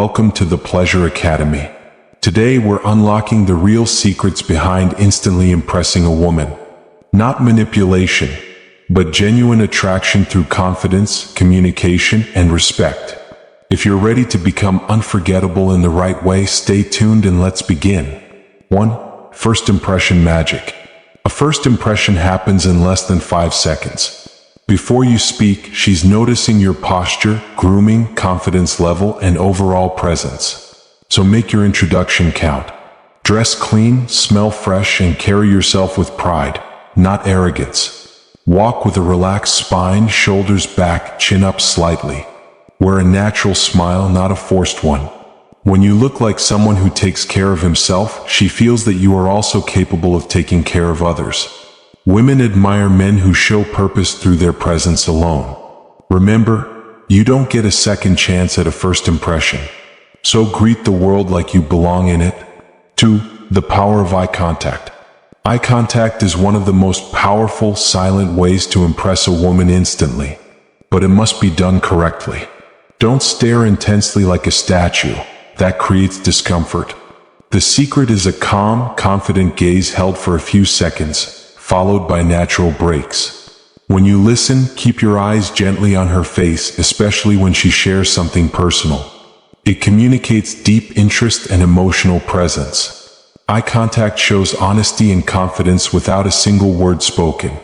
welcome to the Pleasure Academy. Today we're unlocking the real secrets behind instantly impressing a woman. Not manipulation, but genuine attraction through confidence, communication, and respect. If you're ready to become unforgettable in the right way, stay tuned and let's begin. 1. First impression magic. A first impression happens in less than 5 seconds. Before you speak, she's noticing your posture, grooming, confidence level, and overall presence. So make your introduction count. Dress clean, smell fresh, and carry yourself with pride, not arrogance. Walk with a relaxed spine, shoulders back, chin up slightly. Wear a natural smile, not a forced one. When you look like someone who takes care of himself, she feels that you are also capable of taking care of others. Women admire men who show purpose through their presence alone. Remember, you don't get a second chance at a first impression. So greet the world like you belong in it. 2. The power of eye contact. Eye contact is one of the most powerful, silent ways to impress a woman instantly. But it must be done correctly. Don't stare intensely like a statue. That creates discomfort. The secret is a calm, confident gaze held for a few seconds, followed by natural breaks. When you listen, keep your eyes gently on her face, especially when she shares something personal. It communicates deep interest and emotional presence. Eye contact shows honesty and confidence without a single word spoken.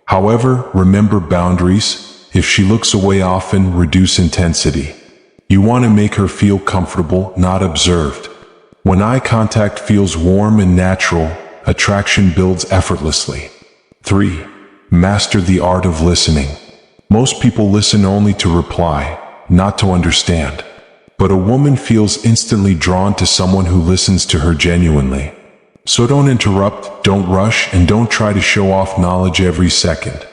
However, remember boundaries. If she looks away often, reduce intensity. You want to make her feel comfortable, not observed. When eye contact feels warm and natural, attraction builds effortlessly. 3. Master the art of listening. Most people listen only to reply, not to understand. But a woman feels instantly drawn to someone who listens to her genuinely. So don't interrupt, don't rush, and don't try to show off knowledge every second.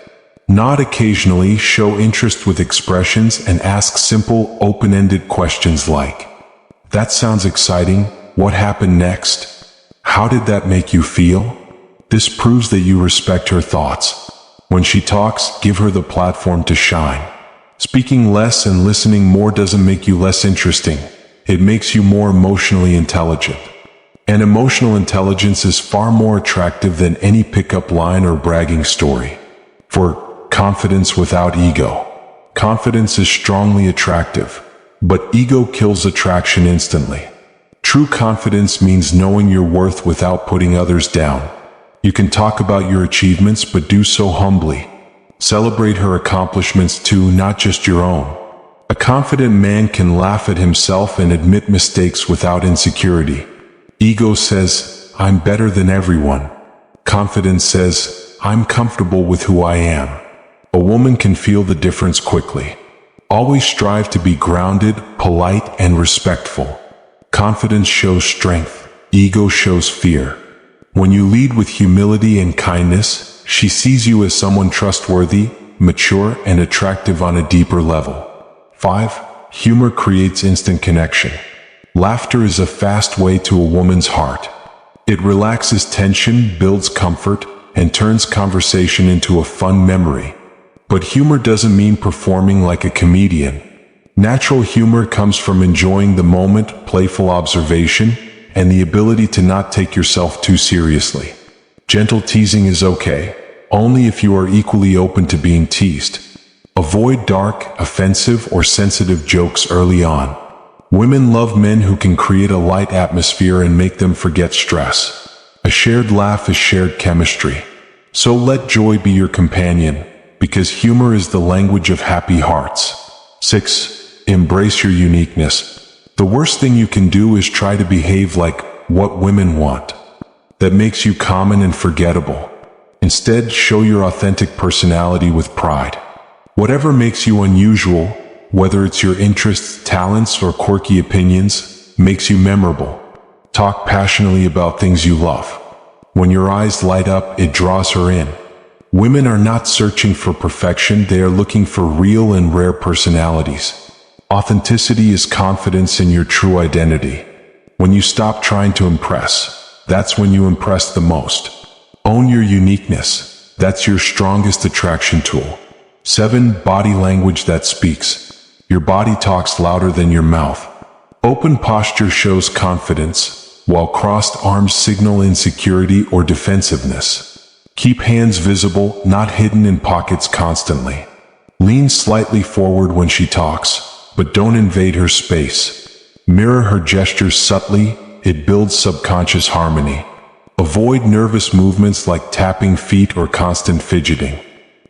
Nod occasionally, show interest with expressions, and ask simple, open-ended questions like, "That sounds exciting. What happened next? How did that make you feel?" This proves that you respect her thoughts. When she talks, give her the platform to shine. Speaking less and listening more doesn't make you less interesting. It makes you more emotionally intelligent. And emotional intelligence is far more attractive than any pickup line or bragging story. For confidence without ego. Confidence is strongly attractive, but ego kills attraction instantly. True confidence means knowing your worth without putting others down. You can talk about your achievements, but do so humbly. Celebrate her accomplishments too, not just your own. A confident man can laugh at himself and admit mistakes without insecurity. Ego says, "I'm better than everyone." Confidence says, "I'm comfortable with who I am." A woman can feel the difference quickly. Always strive to be grounded, polite, and respectful. Confidence shows strength, ego shows fear. When you lead with humility and kindness, she sees you as someone trustworthy, mature, and attractive on a deeper level. 5. Humor creates instant connection. Laughter is a fast way to a woman's heart. It relaxes tension, builds comfort, and turns conversation into a fun memory. But humor doesn't mean performing like a comedian. Natural humor comes from enjoying the moment, playful observation, and the ability to not take yourself too seriously. Gentle teasing is okay, only if you are equally open to being teased. Avoid dark, offensive, or sensitive jokes early on. Women love men who can create a light atmosphere and make them forget stress. A shared laugh is shared chemistry. So let joy be your companion, because humor is the language of happy hearts. 6. Embrace your uniqueness. The worst thing you can do is try to behave like what women want. That makes you common and forgettable. Instead, show your authentic personality with pride. Whatever makes you unusual, whether it's your interests, talents, or quirky opinions, makes you memorable. Talk passionately about things you love. When your eyes light up, it draws her in. Women are not searching for perfection, they are looking for real and rare personalities. Authenticity is confidence in your true identity. When you stop trying to impress, that's when you impress the most. Own your uniqueness. That's your strongest attraction tool. 7. Body language that speaks. Your body talks louder than your mouth. Open posture shows confidence, while crossed arms signal insecurity or defensiveness. Keep hands visible, not hidden in pockets constantly. Lean slightly forward when she talks, but don't invade her space. Mirror her gestures subtly, it builds subconscious harmony. Avoid nervous movements like tapping feet or constant fidgeting.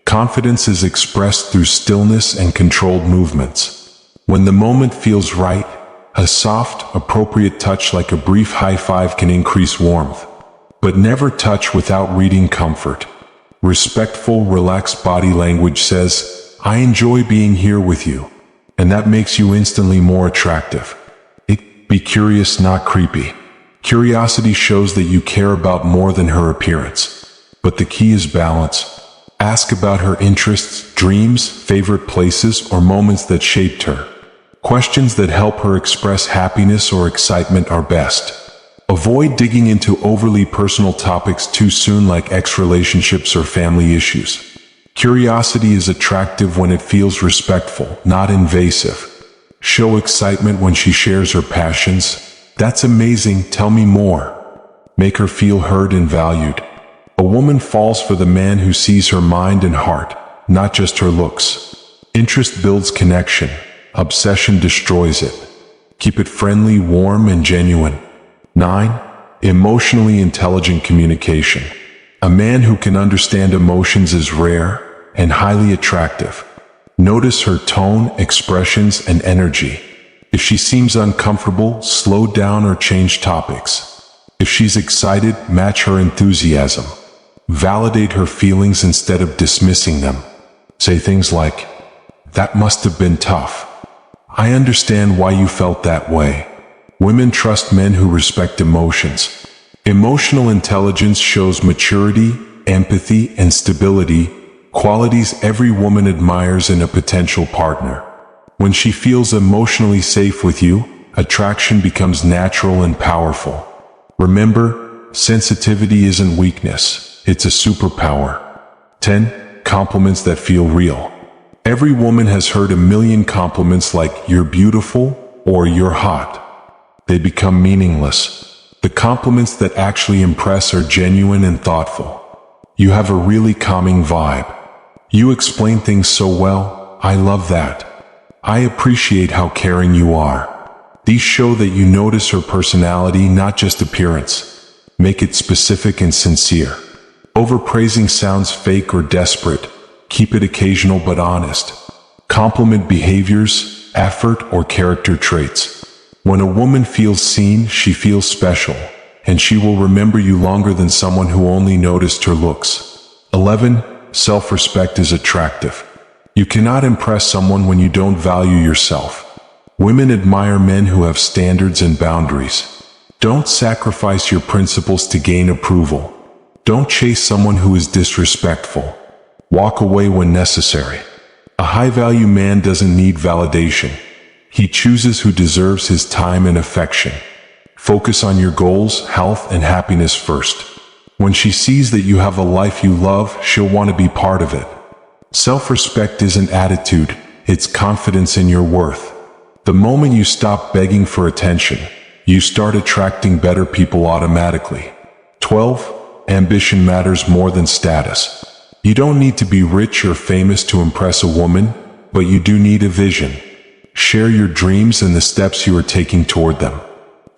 Confidence is expressed through stillness and controlled movements. When the moment feels right, a soft, appropriate touch like a brief high five can increase warmth. But never touch without reading comfort. Respectful, relaxed body language says, "I enjoy being here with you," and that makes you instantly more attractive. Be curious, not creepy. Curiosity shows that you care about more than her appearance. But the key is balance. Ask about her interests, dreams, favorite places, or moments that shaped her. Questions that help her express happiness or excitement are best. Avoid digging into overly personal topics too soon, like ex-relationships or family issues. Curiosity is attractive when it feels respectful, not invasive. Show excitement when she shares her passions. "That's amazing, tell me more." Make her feel heard and valued. A woman falls for the man who sees her mind and heart, not just her looks. Interest builds connection. Obsession destroys it. Keep it friendly, warm, and genuine. 9. Emotionally intelligent communication. A man who can understand emotions is rare and highly attractive. Notice her tone, expressions, and energy. If she seems uncomfortable, slow down or change topics. If she's excited, match her enthusiasm. Validate her feelings instead of dismissing them. Say things like, "That must have been tough. I understand why you felt that way." Women trust men who respect emotions. Emotional intelligence shows maturity, empathy, and stability, qualities every woman admires in a potential partner. When she feels emotionally safe with you, attraction becomes natural and powerful. Remember, sensitivity isn't weakness, it's a superpower. 10. Compliments that feel real. Every woman has heard a million compliments like "you're beautiful" or "you're hot." They become meaningless. The compliments that actually impress are genuine and thoughtful. "You have a really calming vibe." "You explain things so well, I love that." "I appreciate how caring you are." These show that you notice her personality, not just appearance. Make it specific and sincere. Overpraising sounds fake or desperate. Keep it occasional but honest. Compliment behaviors, effort, or character traits. When a woman feels seen, she feels special, and she will remember you longer than someone who only noticed her looks. 11. Self-respect is attractive. You cannot impress someone when you don't value yourself. Women admire men who have standards and boundaries. Don't sacrifice your principles to gain approval. Don't chase someone who is disrespectful. Walk away when necessary. A high-value man doesn't need validation. He chooses who deserves his time and affection. Focus on your goals, health, and happiness first. When she sees that you have a life you love, she'll want to be part of it. Self-respect isn't attitude, it's confidence in your worth. The moment you stop begging for attention, you start attracting better people automatically. 12. Ambition matters more than status. You don't need to be rich or famous to impress a woman, but you do need a vision. Share your dreams and the steps you are taking toward them.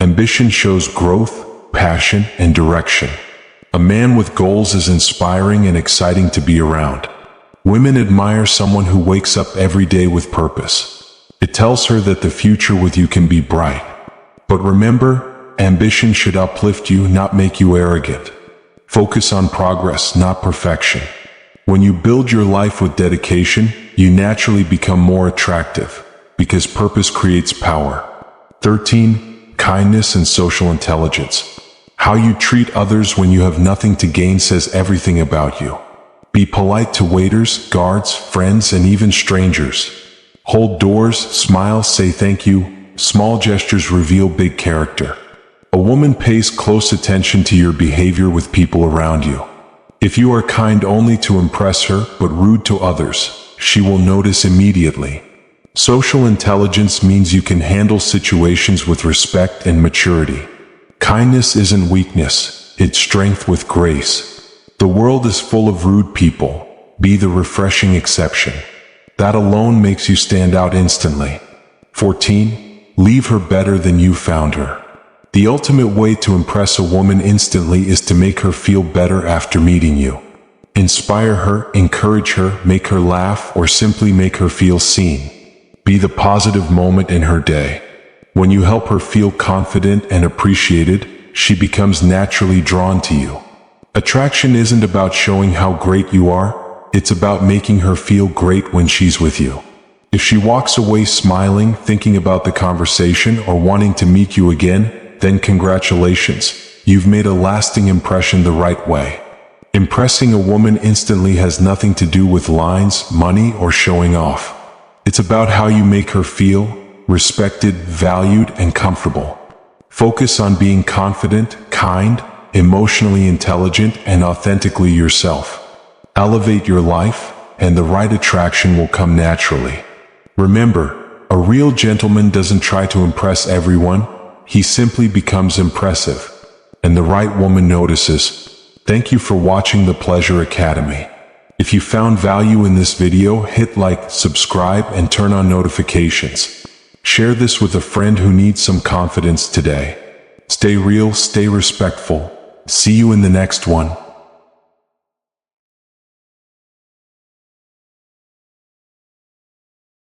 Ambition shows growth, passion, and direction. A man with goals is inspiring and exciting to be around. Women admire someone who wakes up every day with purpose. It tells her that the future with you can be bright. But remember, ambition should uplift you, not make you arrogant. Focus on progress, not perfection. When you build your life with dedication, you naturally become more attractive, because purpose creates power. 13. Kindness and social intelligence. How you treat others when you have nothing to gain says everything about you. Be polite to waiters, guards, friends, and even strangers. Hold doors, smile, say thank you. Small gestures reveal big character. A woman pays close attention to your behavior with people around you. If you are kind only to impress her, but rude to others, she will notice immediately. Social intelligence means you can handle situations with respect and maturity. Kindness isn't weakness, it's strength with grace. The world is full of rude people. Be the refreshing exception. That alone makes you stand out instantly. 14. Leave her better than you found her. The ultimate way to impress a woman instantly is to make her feel better after meeting you. Inspire her, encourage her, make her laugh, or simply make her feel seen. Be the positive moment in her day. When you help her feel confident and appreciated, she becomes naturally drawn to you. Attraction isn't about showing how great you are, it's about making her feel great when she's with you. If she walks away smiling, thinking about the conversation, or wanting to meet you again, then congratulations, you've made a lasting impression the right way. Impressing a woman instantly has nothing to do with lines, money, or showing off. It's about how you make her feel respected, valued, and comfortable. Focus on being confident, kind, emotionally intelligent, and authentically yourself. Elevate your life, and the right attraction will come naturally. Remember, a real gentleman doesn't try to impress everyone, he simply becomes impressive. And the right woman notices. Thank you for watching the Pleasure Academy. If you found value in this video, hit like, subscribe, and turn on notifications. Share this with a friend who needs some confidence today. Stay real, stay respectful. See you in the next one.